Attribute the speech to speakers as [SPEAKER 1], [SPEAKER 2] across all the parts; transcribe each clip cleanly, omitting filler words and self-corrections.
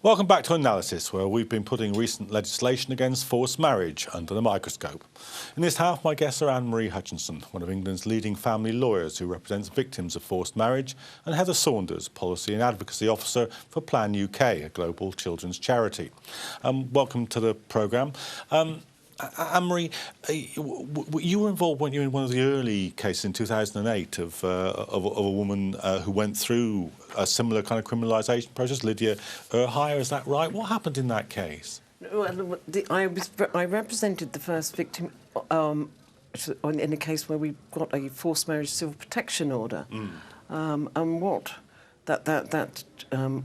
[SPEAKER 1] Welcome back to Analysis, where we've been putting recent legislation against forced marriage under the microscope. In this half, my guests are Anne-Marie Hutchinson, one of England's leading family lawyers who represents victims of forced marriage, and Heather Saunders, Policy and Advocacy Officer for Plan UK, a global children's charity. Welcome to the programme. Anne-Marie, you were involved, weren't you, in one of the early cases in 2008 of a woman who went through a similar kind of criminalisation process, Lydia Urhire, is that right? What happened in that case?
[SPEAKER 2] Well, I represented the first victim in a case where we got a forced marriage civil protection order, and that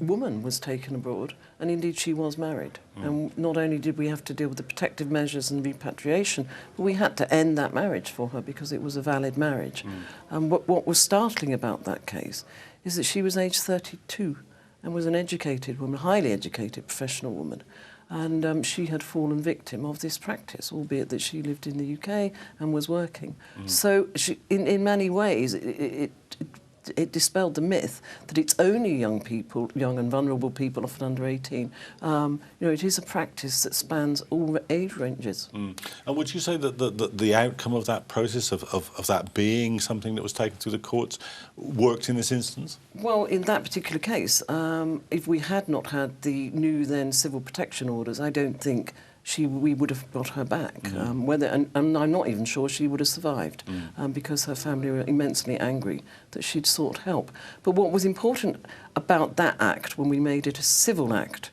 [SPEAKER 2] woman was taken abroad, and indeed she was married. And not only did we have to deal with the protective measures and repatriation, but we had to end that marriage for her because it was a valid marriage. And what was startling about that case is that she was aged 32 and was an educated woman, highly educated professional woman. And she had fallen victim of this practice, albeit that she lived in the UK and was working. So in many ways, it dispelled the myth that it's only young people, young and vulnerable people, often under 18. It is a practice that spans all age ranges.
[SPEAKER 1] And would you say that the outcome of that process, of that being something that was taken through the courts, worked in this instance?
[SPEAKER 2] Well, in that particular case, if we had not had the new then civil protection orders, I don't think we would have got her back. And I'm not even sure she would have survived because her family were immensely angry that she'd sought help. But what was important about that act, when we made it a civil act,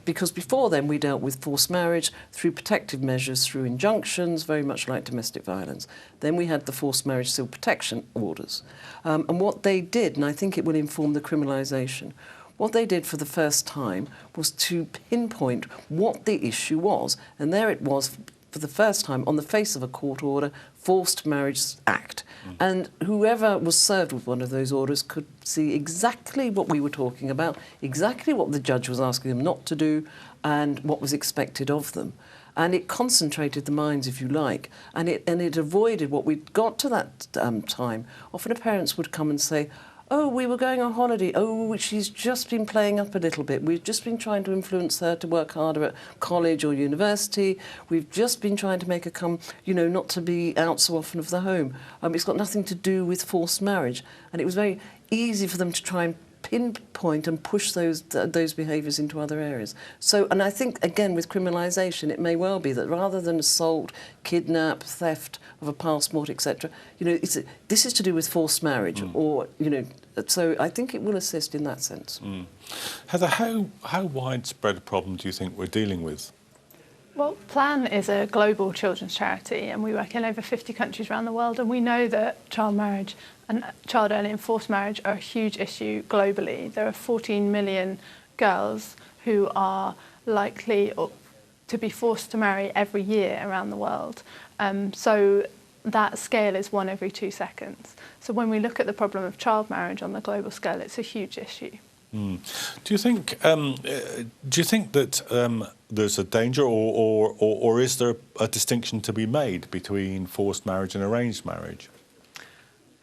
[SPEAKER 2] because before then we dealt with forced marriage through protective measures, through injunctions, very much like domestic violence. Then we had the forced marriage civil protection orders. And what they did, and I think it will inform the criminalisation, what they did for the first time was to pinpoint what the issue was. And there it was, for the first time, on the face of a court order, Forced Marriage Act. And whoever was served with one of those orders could see exactly what we were talking about, exactly what the judge was asking them not to do, and what was expected of them. And it concentrated the minds, if you like, and it avoided what we'd got to that time. Often parents would come and say, "Oh, we were going on holiday. Oh, she's just been playing up a little bit. We've just been trying to influence her to work harder at college or university. We've just been trying to make her come, not to be out so often of the home. It's got nothing to do with forced marriage." And it was very easy for them to try and pinpoint and push those behaviours into other areas. So, and I think, again, with criminalisation, it may well be that rather than assault, kidnap, theft of a passport, etc., this is to do with forced marriage, or, so I think it will assist in that sense.
[SPEAKER 1] Heather, how widespread a problem do you think we're dealing with?
[SPEAKER 3] Well, Plan is a global children's charity, and we work in over 50 countries around the world, and we know that child marriage and child early and forced marriage are a huge issue globally. There are 14 million girls who are likely to be forced to marry every year around the world. So that scale is 1 every 2 seconds. So when we look at the problem of child marriage on the global scale, it's a huge issue.
[SPEAKER 1] Do you think that there's a danger, or is there a distinction to be made between forced marriage and arranged marriage?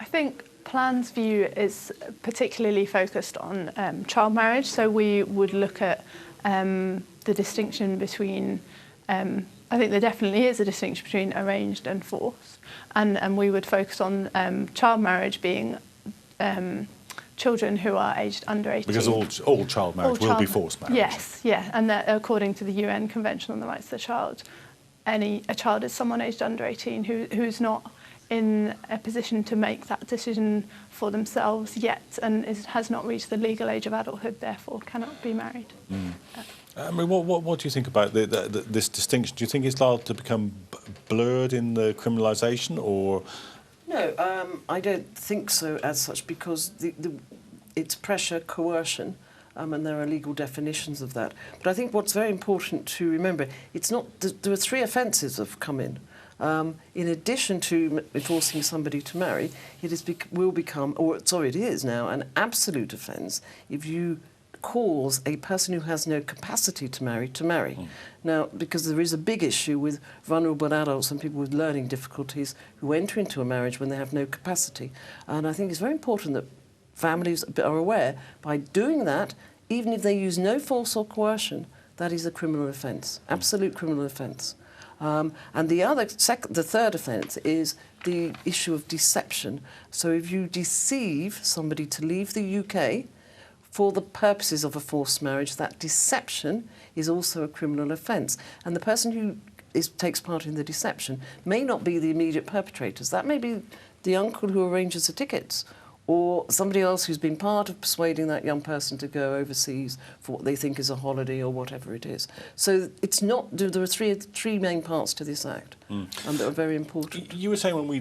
[SPEAKER 3] I think Plan's view is particularly focused on child marriage. So we would look at the distinction between, I think there definitely is a distinction between arranged and forced. And we would focus on child marriage being children who are aged under 18.
[SPEAKER 1] Because all child marriage will be forced marriage.
[SPEAKER 3] Yes, yeah, and that according to the UN Convention on the Rights of the Child, a child is someone aged under 18 who's not in a position to make that decision for themselves yet, and has not reached the legal age of adulthood, therefore cannot be married.
[SPEAKER 1] I mean, what do you think about this distinction? Do you think it's likely to become blurred in the criminalisation, or...?
[SPEAKER 2] No, I don't think so as such, because it's pressure, coercion, and there are legal definitions of that. But I think what's very important to remember, there are 3 offences that have come in. In addition to forcing somebody to marry, it is now an absolute offence if you cause a person who has no capacity to marry. Now, because there is a big issue with vulnerable adults and people with learning difficulties who enter into a marriage when they have no capacity. And I think it's very important that families are aware, by doing that, even if they use no force or coercion, that is a criminal offence, absolute criminal offence. And the third offence is the issue of deception. So if you deceive somebody to leave the UK for the purposes of a forced marriage, that deception is also a criminal offence. And the person who takes part in the deception may not be the immediate perpetrators. That may be the uncle who arranges the tickets, or somebody else who's been part of persuading that young person to go overseas for what they think is a holiday or whatever it is. So it's not. There are three main parts to this Act, and that are very important.
[SPEAKER 1] You were saying when we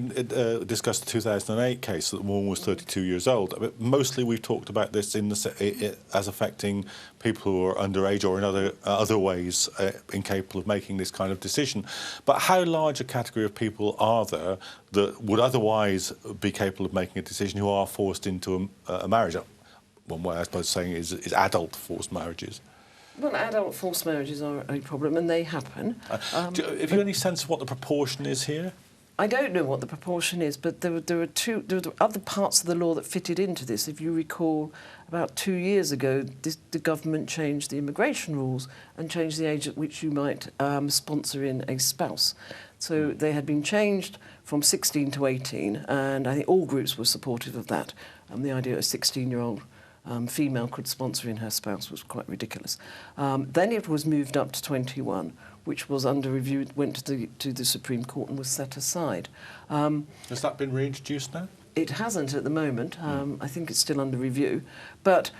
[SPEAKER 1] discussed the 2008 case that the woman was 32 years old. But mostly we've talked about this as affecting people who are underage or in other ways incapable of making this kind of decision. But how large a category of people are there that would otherwise be capable of making a decision who are forced into a marriage? One way I suppose saying is adult forced marriages.
[SPEAKER 2] Well, adult forced marriages are a problem, and they happen.
[SPEAKER 1] Have you any sense of what the proportion is here?
[SPEAKER 2] I don't know what the proportion is, but there are other parts of the law that fitted into this. If you recall, about 2 years ago, the government changed the immigration rules and changed the age at which you might sponsor in a spouse. So they had been changed from 16 to 18, and I think all groups were supportive of that. The idea of a 16-year-old female could sponsor in her spouse was quite ridiculous. Then it was moved up to 21, which was under review, went to the Supreme Court and was set aside.
[SPEAKER 1] Has that been reintroduced now?
[SPEAKER 2] It hasn't at the moment. I think it's still under review. But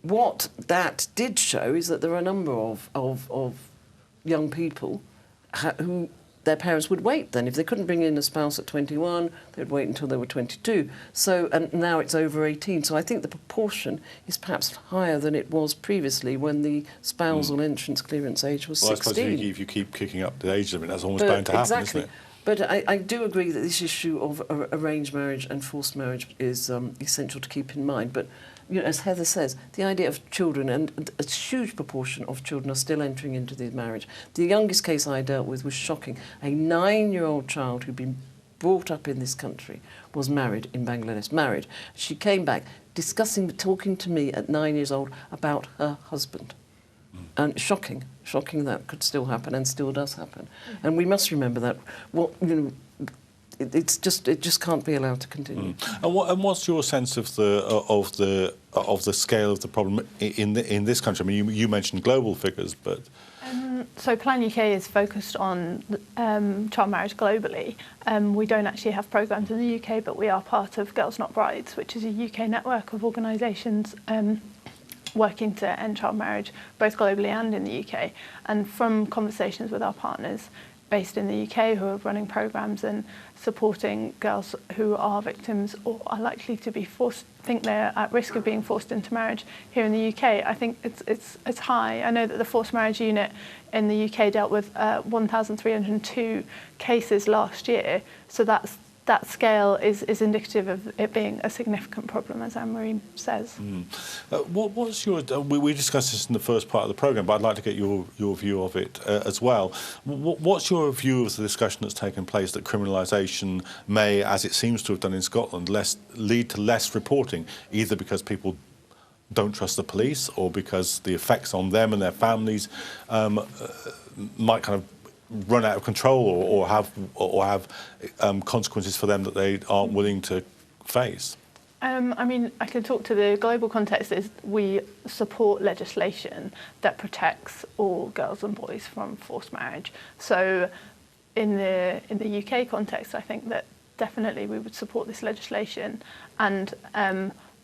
[SPEAKER 2] what that did show is that there are a number of young people who their parents would wait then. If they couldn't bring in a spouse at 21, they'd wait until they were 22. So, and now it's over 18. So I think the proportion is perhaps higher than it was previously when the spousal entrance clearance age was 16.
[SPEAKER 1] I suppose if you keep kicking up the age limit, that's almost bound to happen,
[SPEAKER 2] exactly.
[SPEAKER 1] isn't it?
[SPEAKER 2] But I do agree that this issue of arranged marriage and forced marriage is essential to keep in mind. But you know, as Heather says, the idea of children, and a huge proportion of children are still entering into the marriage. The youngest case I dealt with was shocking. A 9-year-old child who'd been brought up in this country was married in Bangladesh, married. She came back talking to me at 9 years old about her husband. And shocking that could still happen and still does happen. And we must remember that. Well, you know, it just can't be allowed to continue.
[SPEAKER 1] And what's your sense of the scale of the problem in this country? I mean, you mentioned global figures, but
[SPEAKER 3] so Plan UK is focused on child marriage globally. We don't actually have programmes in the UK, but we are part of Girls Not Brides, which is a UK network of organisations working to end child marriage, both globally and in the UK. And from conversations with our partners based in the UK who are running programmes and supporting girls who are victims or are likely to be think they're at risk of being forced into marriage here in the UK, I think it's high. I know that the forced marriage unit in the UK dealt with 1,302 cases last year, so that scale is indicative of it being a significant problem, as Anne-Marie says.
[SPEAKER 1] What's your? We discussed this in the first part of the programme, but I'd like to get your view of it as well. What's your view of the discussion that's taken place that criminalisation may, as it seems to have done in Scotland, lead to less reporting, either because people don't trust the police or because the effects on them and their families might kind of run out of control or have consequences for them that they aren't willing to face?
[SPEAKER 3] I mean, I can talk to the global context. Is we support legislation that protects all girls and boys from forced marriage. So in the UK context, I think that definitely we would support this legislation. And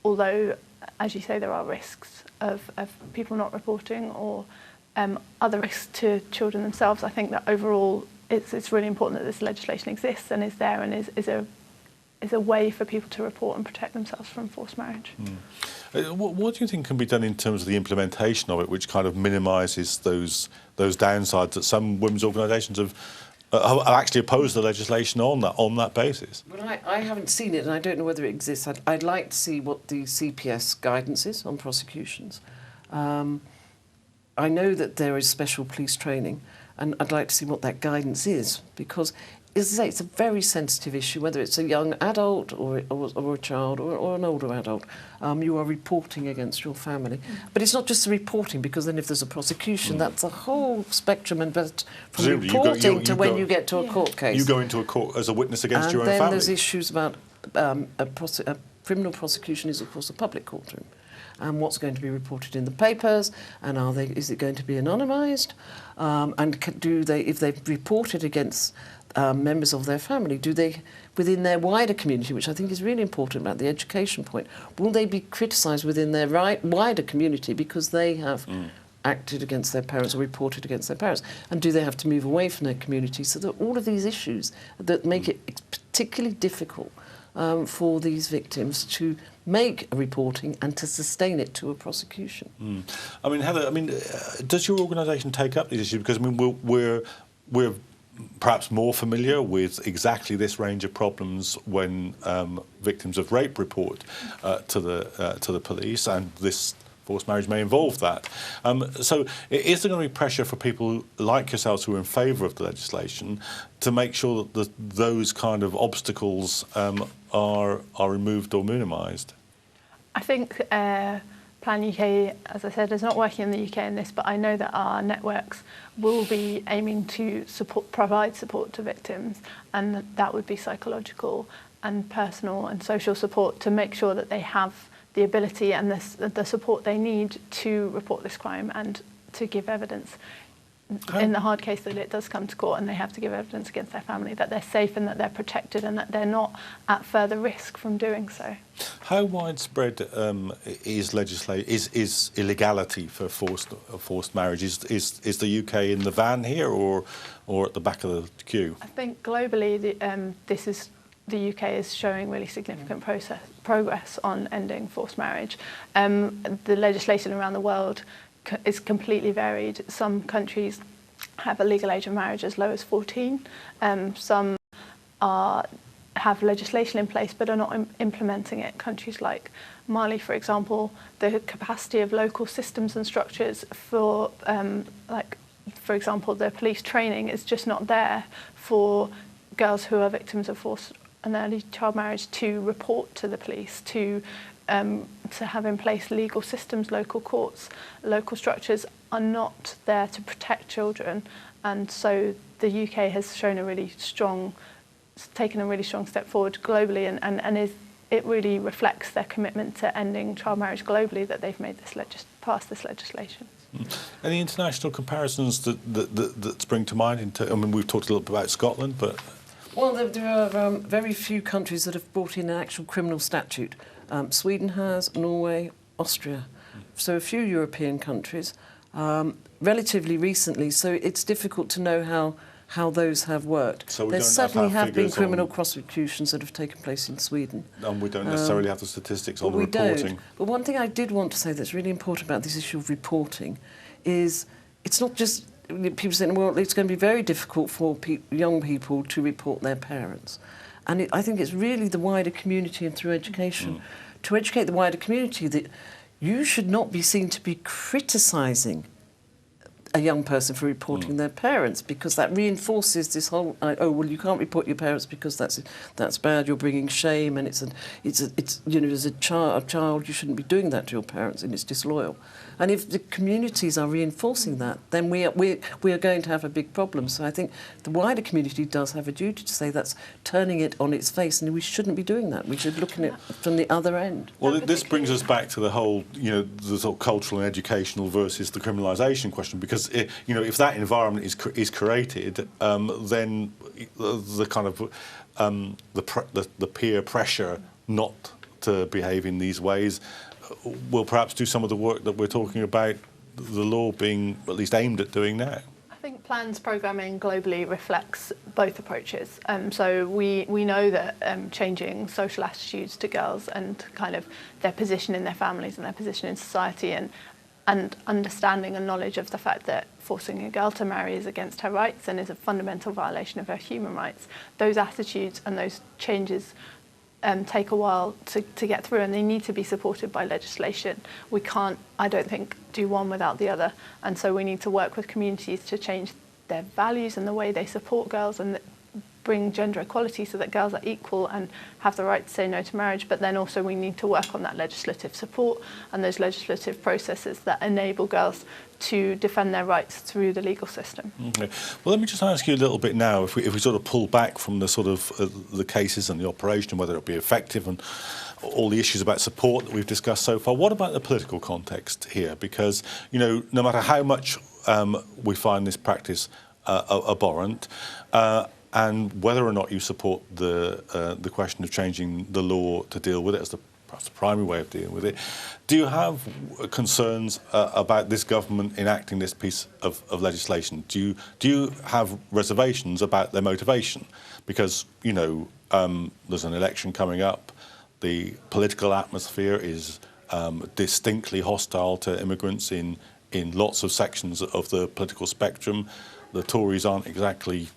[SPEAKER 3] although, as you say, there are risks of people not reporting or other risks to children themselves, I think that overall it's really important that this legislation exists and is there and is a way for people to report and protect themselves from forced marriage.
[SPEAKER 1] What do you think can be done in terms of the implementation of it, which kind of minimises those downsides that some women's organisations have actually opposed the legislation on that basis?
[SPEAKER 2] Well, I haven't seen it, and I don't know whether it exists. I'd like to see what the CPS guidance is on prosecutions. I know that there is special police training, and I'd like to see what that guidance is, because as I say, it's a very sensitive issue, whether it's a young adult or a child or an older adult. You are reporting against your family. But it's not just the reporting, because then if there's a prosecution, that's a whole spectrum, and from
[SPEAKER 1] Presumably
[SPEAKER 2] reporting to when you get to a court case.
[SPEAKER 1] You go into a court as a witness against your own
[SPEAKER 2] And then
[SPEAKER 1] family.
[SPEAKER 2] there's issues about a criminal prosecution is, of course, a public courtroom. And what's going to be reported in the papers, and is it going to be anonymised? And if they've reported against members of their family, do they, within their wider community, which I think is really important about the education point, will they be criticised within their wider community because they have acted against their parents or reported against their parents? And do they have to move away from their community? So that all of these issues that make it particularly difficult for these victims to make a reporting and to sustain it to a prosecution.
[SPEAKER 1] I mean, Heather, does your organisation take up these issues? Because we're perhaps more familiar with exactly this range of problems when victims of rape report to the police, and this forced marriage may involve that. So is there going to be pressure for people like yourselves who are in favour of the legislation to make sure that those kind of obstacles are removed or minimised?
[SPEAKER 3] I think Plan UK, as I said, is not working in the UK in this, but I know that our networks will be aiming to provide support to victims, and that would be psychological and personal and social support to make sure that they have the ability and the support they need to report this crime and to give evidence in the hard case that it does come to court and they have to give evidence against their family, that they're safe and that they're protected and that they're not at further risk from doing so.
[SPEAKER 1] How widespread is illegality for forced marriage? Is the UK in the van here or at the back of the queue?
[SPEAKER 3] I think globally the UK is showing really significant progress on ending forced marriage. The legislation around the world is completely varied. Some countries have a legal age of marriage as low as 14. Some have legislation in place but are not implementing it. Countries like Mali, for example, the capacity of local systems and structures for, for example, the police training is just not there for girls who are victims of forced and early child marriage to report to the police, to have in place legal systems. Local courts, local structures are not there to protect children, and so the UK has taken a really strong step forward globally, and it really reflects their commitment to ending child marriage globally that they've made passed this legislation.
[SPEAKER 1] Any international comparisons that spring to mind? We've talked a little bit about Scotland, but...
[SPEAKER 2] Well, there are very few countries that have brought in an actual criminal statute. Sweden has, Norway, Austria. So a few European countries, relatively recently, so it's difficult to know how those have worked.
[SPEAKER 1] So
[SPEAKER 2] there certainly have been criminal prosecutions that have taken place in Sweden.
[SPEAKER 1] And we don't necessarily have the statistics on the reporting.
[SPEAKER 2] Don't. But one thing I did want to say that's really important about this issue of reporting is it's not just... People saying, well, it's going to be very difficult for young people to report their parents. And I think it's really the wider community and through education, to educate the wider community that you should not be seen to be criticising a young person for reporting their parents, because that reinforces this whole, oh, well, you can't report your parents because that's bad, you're bringing shame, and it's as a child, you shouldn't be doing that to your parents, and it's disloyal. And if the communities are reinforcing that, then we are going to have a big problem. So I think the wider community does have a duty to say that's turning it on its face, and we shouldn't be doing that. We should look at it from the other end.
[SPEAKER 1] Well, this brings us back to the whole, the sort of cultural and educational versus the criminalisation question, because if that environment is created, then the kind of the peer pressure not to behave in these ways will perhaps do some of the work that we're talking about, the law being at least aimed at doing now.
[SPEAKER 3] I think PLAN's programming globally reflects both approaches. So we know that changing social attitudes to girls and kind of their position in their families and their position in society, and understanding and knowledge of the fact that forcing a girl to marry is against her rights and is a fundamental violation of her human rights. Those attitudes and those changes take a while to get through, and they need to be supported by legislation. We can't, I don't think, do one without the other, and so we need to work with communities to change their values and the way they support girls, and bring gender equality so that girls are equal and have the right to say no to marriage, but then also we need to work on that legislative support and those legislative processes that enable girls to defend their rights through the legal system.
[SPEAKER 1] Okay. Well, let me just ask you a little bit now, if we sort of pull back from the sort of the cases and the operation, whether it be effective and all the issues about support that we've discussed so far, what about the political context here? Because, you know, no matter how much we find this practice abhorrent, and whether or not you support the question of changing the law to deal with it as perhaps the primary way of dealing with it, do you have concerns about this government enacting this piece of legislation? Do you have reservations about their motivation? Because, you know, there's an election coming up. The political atmosphere is distinctly hostile to immigrants in lots of sections of the political spectrum. The Tories aren't exactly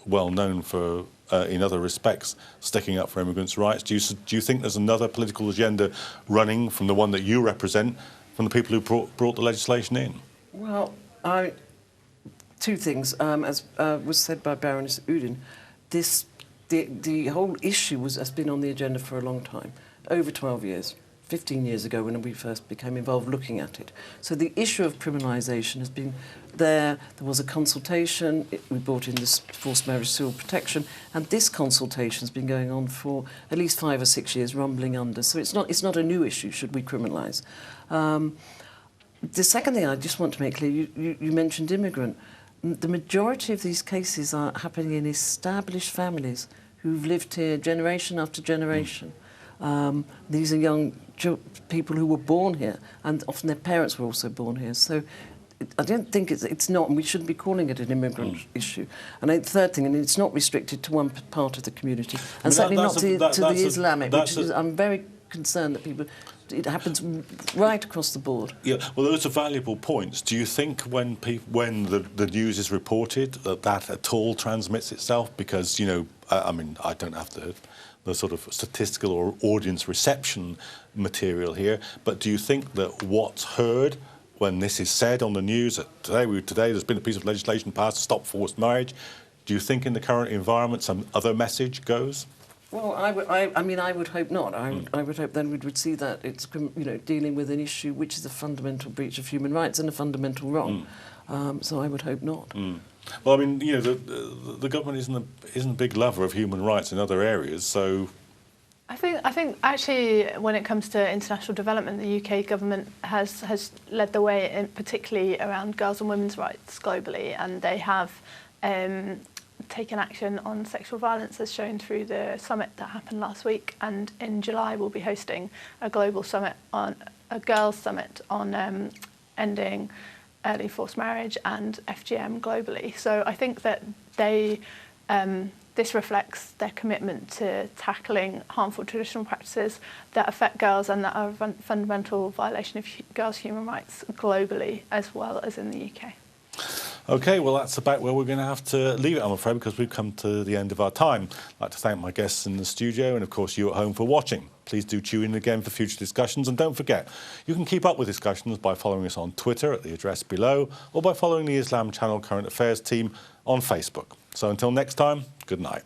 [SPEAKER 1] well known for, in other respects, sticking up for immigrants' rights. Do you think there's another political agenda running from the one that you represent, from the people who brought the legislation in?
[SPEAKER 2] Well, two things. As was said by Baroness Udin, the whole issue has been on the agenda for a long time, over 12 years, 15 years ago when we first became involved looking at it. So the issue of criminalisation has been there. There was a consultation. We brought in this forced marriage civil protection, and this consultation has been going on for at least 5 or 6 years, rumbling under. So it's not a new issue. Should we criminalise? The second thing I just want to make clear, you mentioned immigrant. The majority of these cases are happening in established families who've lived here generation after generation. These are young people who were born here, and often their parents were also born here. So I don't think it's not, and we shouldn't be calling it an immigrant issue. And the third thing, and it's not restricted to one part of the community, and certainly not to the Islamic, which is, I'm very concerned that it happens right across the board.
[SPEAKER 1] Yeah, well, those are valuable points. Do you think when the news is reported that at all transmits itself? Because, you know, I mean, I don't have the sort of statistical or audience reception material here, but do you think that what's heard when this is said on the news, that today there's been a piece of legislation passed to stop forced marriage, do you think in the current environment some other message goes?
[SPEAKER 2] Well, I mean, I would hope not. I would hope then we would see that it's, you know, dealing with an issue which is a fundamental breach of human rights and a fundamental wrong. So I would hope not.
[SPEAKER 1] Well, I mean, you know, the government isn't a big lover of human rights in other areas, so.
[SPEAKER 3] I think actually when it comes to international development, the UK government has led the way, particularly around girls' and women's rights globally, and they have taken action on sexual violence as shown through the summit that happened last week, and in July we'll be hosting a global summit a girls' summit on ending early forced marriage and FGM globally. So I think that this reflects their commitment to tackling harmful traditional practices that affect girls and that are a fundamental violation of girls' human rights globally as well as in the UK.
[SPEAKER 1] OK, well, that's about where we're going to have to leave it, I'm afraid, because we've come to the end of our time. I'd like to thank my guests in the studio and, of course, you at home for watching. Please do tune in again for future discussions, and don't forget, you can keep up with discussions by following us on Twitter at the address below, or by following the Islam Channel Current Affairs team on Facebook. So until next time, good night.